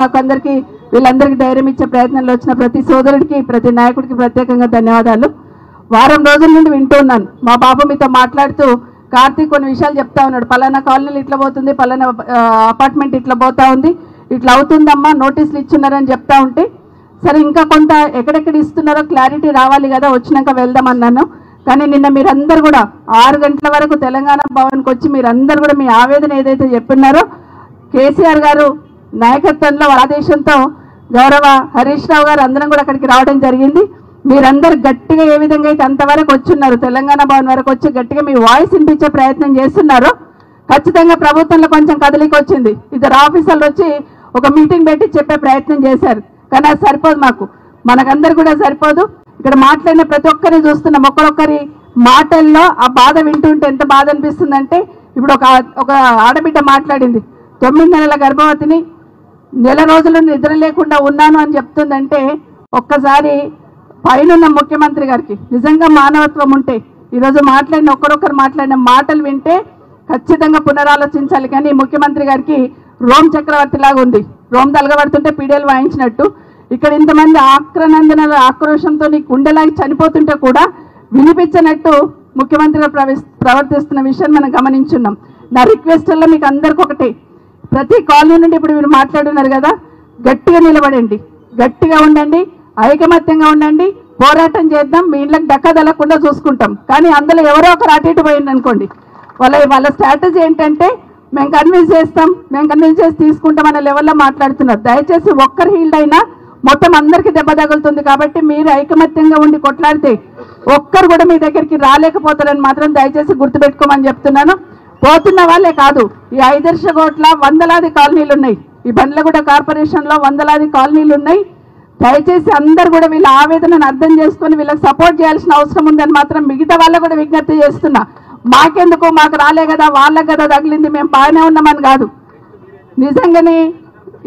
మాకందరికి వీళ్ళందరికీ ధైర్యం ఇచ్చే ప్రయత్నంలో వచ్చిన ప్రతి సోదరుడికి ప్రతి నాయకుడికి ప్రత్యేకంగా ధన్యవాదాలు. వారం రోజుల నుండి వింటున్నాను. మా బాబు మీతో మాట్లాడుతూ కార్తీక్ కొన్ని విషయాలు చెప్తా ఉన్నాడు. పలానా కాలనీలు ఇట్లా పోతుంది, పలానా అపార్ట్మెంట్ ఇట్లా పోతా ఉంది, ఇట్లా అవుతుందమ్మా, నోటీసులు ఇచ్చున్నారని చెప్తా ఉంటే సరే ఇంకా కొంత ఎక్కడెక్కడ ఇస్తున్నారో క్లారిటీ రావాలి కదా, వచ్చినాక వెళ్దామన్నాను. కానీ నిన్న మీరందరూ కూడా 6 గంటల వరకు తెలంగాణ భవన్కి వచ్చి మీరందరూ కూడా మీ ఆవేదన ఏదైతే చెప్పినారో కేసీఆర్ గారు నాయకత్వంలో ఆదేశంతో గౌరవ హరీష్ రావు గారు అందరం కూడా అక్కడికి రావడం జరిగింది. మీరందరూ గట్టిగా ఏ విధంగా అయితే అంతవరకు వచ్చున్నారు, తెలంగాణ భవన్ వరకు వచ్చి గట్టిగా మీ వాయిస్ వినిపించే ప్రయత్నం చేస్తున్నారు. ఖచ్చితంగా ప్రభుత్వంలో కొంచెం కదలిక వచ్చింది. ఇద్దరు ఆఫీసర్లు వచ్చి ఒక మీటింగ్ పెట్టి చెప్పే ప్రయత్నం చేశారు. కానీ అది సరిపోదు, మనకందరు కూడా సరిపోదు. ఇక్కడ మాట్లాడిన ప్రతి ఒక్కరిని చూస్తున్నాం. ఒక్కొక్కరి మాటల్లో ఆ బాధ వింటుంటే ఎంత బాధ అనిపిస్తుందంటే, ఇప్పుడు ఒక ఆడబిడ్డ మాట్లాడింది, 9 నెలల గర్భవతిని, నెల రోజులు నిద్ర లేకుండా ఉన్నాను అని చెప్తుందంటే ఒక్కసారి పైన ముఖ్యమంత్రి గారికి నిజంగా మానవత్వం ఉంటే ఈరోజు మాట్లాడిన ఒక్కరొక్కరు మాట్లాడిన మాటలు వింటే ఖచ్చితంగా పునరాలోచించాలి. కానీ ముఖ్యమంత్రి గారికి రోమ్ చక్రవర్తి లాగా ఉంది. రోమ్ తలగబడుతుంటే పీడియలు వాయించినట్టు ఇక్కడ ఇంతమంది ఆక్రనందనల ఆక్రోషంతో గుండెలాగి చనిపోతుంటే కూడా వినిపించినట్టు ముఖ్యమంత్రిగా ప్రవర్తిస్తున్న విషయాన్ని మనం గమనించున్నాం. నా రిక్వెస్ట్లో మీకు అందరికీ ఒకటే, ప్రతి కాలనీ నుండి ఇప్పుడు మీరు మాట్లాడున్నారు కదా, గట్టిగా నిలబడండి, గట్టిగా ఉండండి, ఐకమత్యంగా ఉండండి, పోరాటం చేద్దాం. మీ ఇళ్ళకి దక్కదలకుండా చూసుకుంటాం. కానీ అందులో ఎవరో ఒకరు అటు ఇటు పోయింది అనుకోండి, వాళ్ళ స్ట్రాటజీ ఏంటంటే మేము కన్విన్స్ చేస్తాం, మేము కన్విన్స్ చేసి తీసుకుంటాం అనే లెవెల్లో మాట్లాడుతున్నారు. దయచేసి ఒక్కరు హీల్డ్ అయినా మొత్తం అందరికీ దెబ్బ తగులుతుంది. కాబట్టి మీరు ఐకమత్యంగా ఉండి కొట్లాడితే ఒక్కరు కూడా మీ దగ్గరికి రాలేకపోతారని మాత్రం దయచేసి గుర్తుపెట్టుకోమని చెప్తున్నాను. పోతున్న వాళ్ళే కాదు, ఈ 5 కోట్ల వందలాది కాలనీలు ఉన్నాయి, ఈ బండ్లగూడ కార్పొరేషన్లో వందలాది కాలనీలు ఉన్నాయి. దయచేసి అందరు కూడా వీళ్ళ ఆవేదనను అర్థం చేసుకొని వీళ్ళకి సపోర్ట్ చేయాల్సిన అవసరం ఉందని మాత్రం మిగతా వాళ్ళకు కూడా విజ్ఞప్తి చేస్తున్నా. మాకెందుకు, మాకు రాలే కదా, వాళ్ళకి కదా తగిలింది, మేము బాగానే ఉన్నామని కాదు. నిజంగానే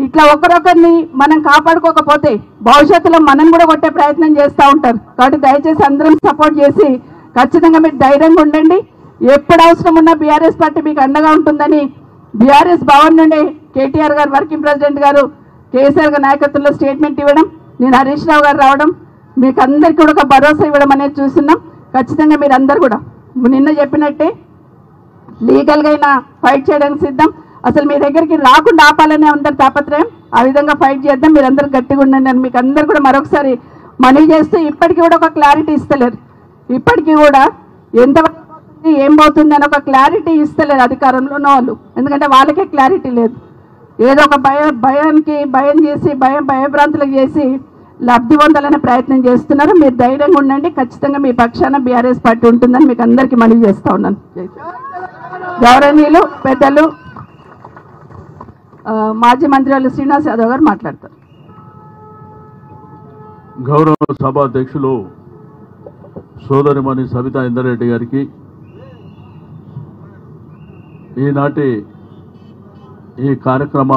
ఇట్లా ఒకరొకరిని మనం కాపాడుకోకపోతే భవిష్యత్తులో మనం కూడా కొట్టే ప్రయత్నం చేస్తూ ఉంటారు. కాబట్టి దయచేసి అందరం సపోర్ట్ చేసి ఖచ్చితంగా మీరు ధైర్యంగా ఉండండి. ఎప్పుడు అవసరం ఉన్నా బీఆర్ఎస్ పార్టీ మీకు అండగా ఉంటుందని బీఆర్ఎస్ భవన్ నుండి కేటీఆర్ గారు, వర్కింగ్ ప్రెసిడెంట్ గారు, కేసీఆర్ గారి నాయకత్వంలో స్టేట్మెంట్ ఇవ్వడం, నేను హరీష్ రావు గారు రావడం, మీకు అందరికీ కూడా ఒక భరోసా ఇవ్వడం అనేది చూస్తున్నాం. ఖచ్చితంగా మీరు అందరు కూడా నిన్న చెప్పినట్టే లీగల్గా అయినా ఫైట్ చేయడానికి సిద్ధం. అసలు మీ దగ్గరికి రాకుండా ఆపాలనే అందరి తాపత్రయం. ఆ విధంగా ఫైట్ చేద్దాం. మీరు అందరూ గట్టిగా ఉండండి అని మీకు అందరు కూడా మరొకసారి మనవి చేస్తూ, ఇప్పటికీ కూడా ఒక క్లారిటీ ఇస్తలేరు. ఇప్పటికీ కూడా ఎంతవరకు పోతుంది, ఏం పోతుంది అని ఒక క్లారిటీ ఇస్తలేరు అధికారంలో ఉన్న వాళ్ళు. ఎందుకంటే వాళ్ళకే క్లారిటీ లేదు. ఏదో ఒక భయం చేసి భయభ్రాంతులకు చేసి లబ్ధి పొందాలనే ప్రయత్నం చేస్తున్నారు. మీరు ధైర్యంగా ఉండండి. ఖచ్చితంగా మీ పక్షాన బీఆర్ఎస్ పార్టీ ఉంటుందని మీకు అందరికీ మనవి చేస్తూ ఉన్నాను. గౌరవనీయులు పెద్దలు మాజీ మంత్రి శ్రీనివాస్ యాదవ్ గారు మాట్లాడతారు. గౌరవ సభాధ్యక్షులు సోదరిమణి సబితా ఇందరెడ్డి గారికి, ఈనాటి ఈ కార్యక్రమ